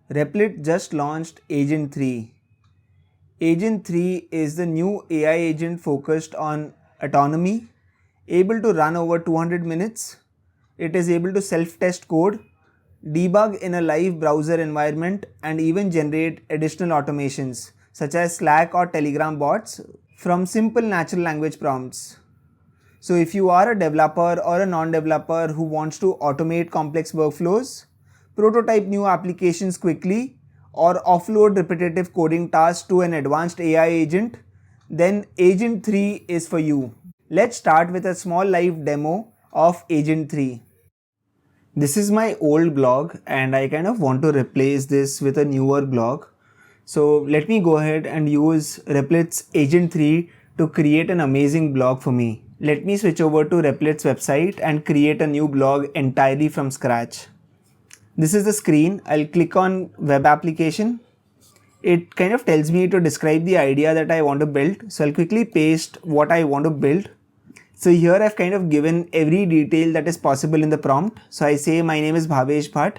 Replit just launched Agent 3. Agent 3 is the new AI agent focused on autonomy, able to run over 200 minutes. It is able to self-test code, debug in a live browser environment, and even generate additional automations such as Slack or Telegram bots from simple natural language prompts. So if you are a developer or a non-developer who wants to automate complex workflows, prototype new applications quickly, or offload repetitive coding tasks to an advanced AI agent, then Agent 3 is for you. Let's start with a small live demo of Agent 3. This is my old blog and I kind of want to replace this with a newer blog. So let me go ahead and use Replit's Agent 3 to create an amazing blog for me. Let me switch over to Replit's website and create a new blog entirely from scratch. This is the screen. I'll click on web application. It kind of tells me to describe the idea that I want to build. So I'll quickly paste what I want to build. So here I've kind of given every detail that is possible in the prompt. So I say my name is Bhavesh Bhatt,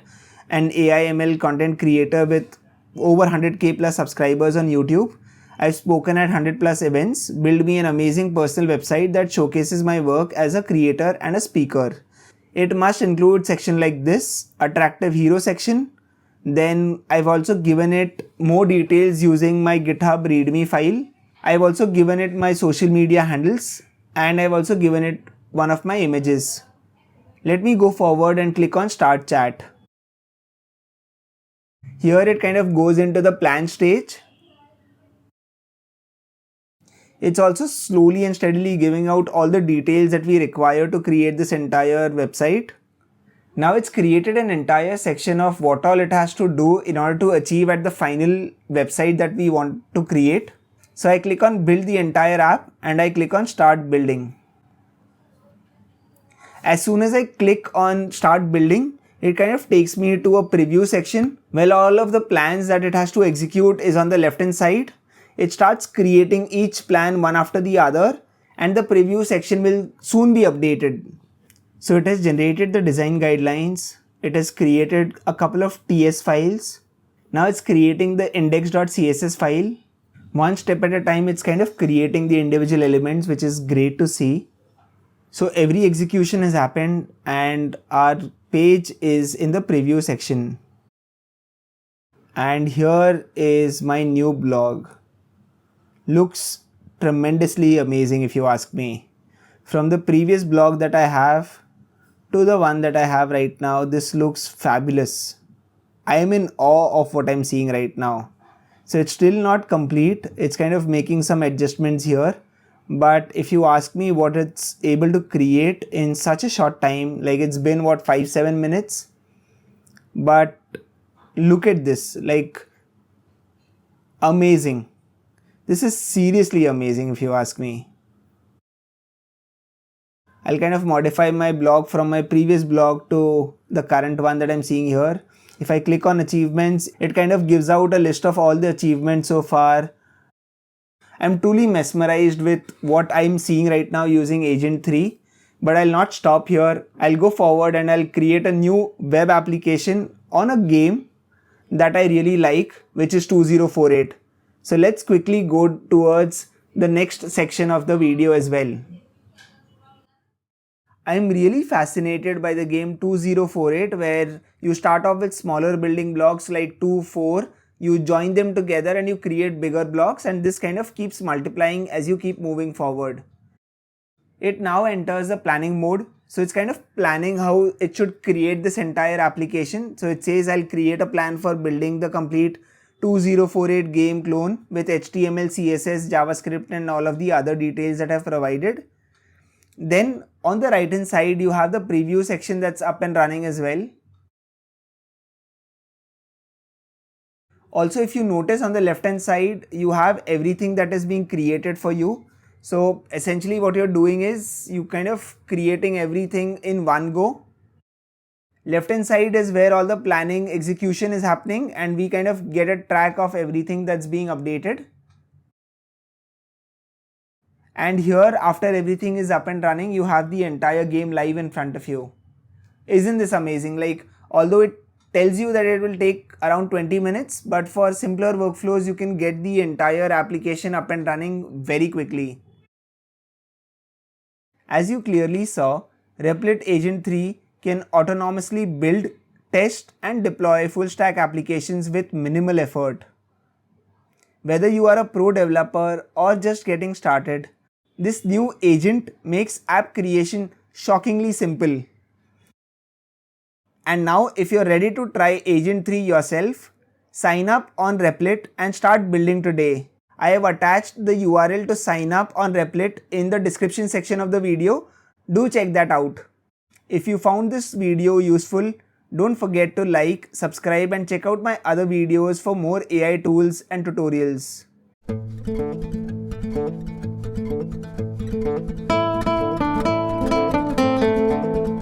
an AI/ML content creator with over 100k plus subscribers on YouTube. I've spoken at 100 plus events. Build me an amazing personal website that showcases my work as a creator and a speaker. It must include section like this, attractive hero section. Then I've also given it more details using my GitHub README file. I've also given it my social media handles and I've also given it one of my images. Let me go forward and click on Start Chat. Here it kind of goes into the plan stage. It's also slowly and steadily giving out all the details that we require to create this entire website. Now it's created an entire section of what all it has to do in order to achieve at the final website that we want to create. So I click on build the entire app and I click on start building. As soon as I click on start building, it kind of takes me to a preview section. Well, all of the plans that it has to execute is on the left hand side. It starts creating each plan one after the other and the preview section will soon be updated. So it has generated the design guidelines. It has created a couple of TS files. Now it's creating the index.css file. One step at a time, it's kind of creating the individual elements, which is great to see. So every execution has happened and our page is in the preview section. And here is my new blog. Looks tremendously amazing if you ask me. From the previous blog that I have to the one that I have right now, this looks fabulous. I am in awe of what I'm seeing right now. So it's still not complete. It's kind of making some adjustments here. But if you ask me what it's able to create in such a short time, like it's been what 5-7 minutes. But look at this, like amazing. This is seriously amazing if you ask me. I'll kind of modify my blog from my previous blog to the current one that I'm seeing here. If I click on achievements, it kind of gives out a list of all the achievements so far. I'm truly mesmerized with what I'm seeing right now using Agent 3, but I'll not stop here. I'll go forward and I'll create a new web application on a game that I really like, which is 2048. So let's quickly go towards the next section of the video as well. I'm really fascinated by the game 2048, where you start off with smaller building blocks like 2, 4, you join them together and you create bigger blocks, and this kind of keeps multiplying as you keep moving forward. It now enters the planning mode. So it's kind of planning how it should create this entire application. So it says I'll create a plan for building the complete 2048 game clone with HTML, CSS, JavaScript and all of the other details that I've provided. Then on the right hand side, you have the preview section that's up and running as well. Also, if you notice on the left hand side, you have everything that is being created for you. So essentially what you're doing is you kind of creating everything in one go. Left hand side is where all the planning execution is happening and we kind of get a track of everything that's being updated. And here, after everything is up and running, you have the entire game live in front of you. Isn't this amazing? Like, although it tells you that it will take around 20 minutes, but for simpler workflows, you can get the entire application up and running very quickly. As you clearly saw, Replit Agent 3 can autonomously build, test and deploy full stack applications with minimal effort. Whether you are a pro developer or just getting started, this new agent makes app creation shockingly simple. And now if you're ready to try Agent 3 yourself, sign up on Replit and start building today. I have attached the URL to sign up on Replit in the description section of the video. Do check that out. If you found this video useful, don't forget to like, subscribe and check out my other videos for more AI tools and tutorials.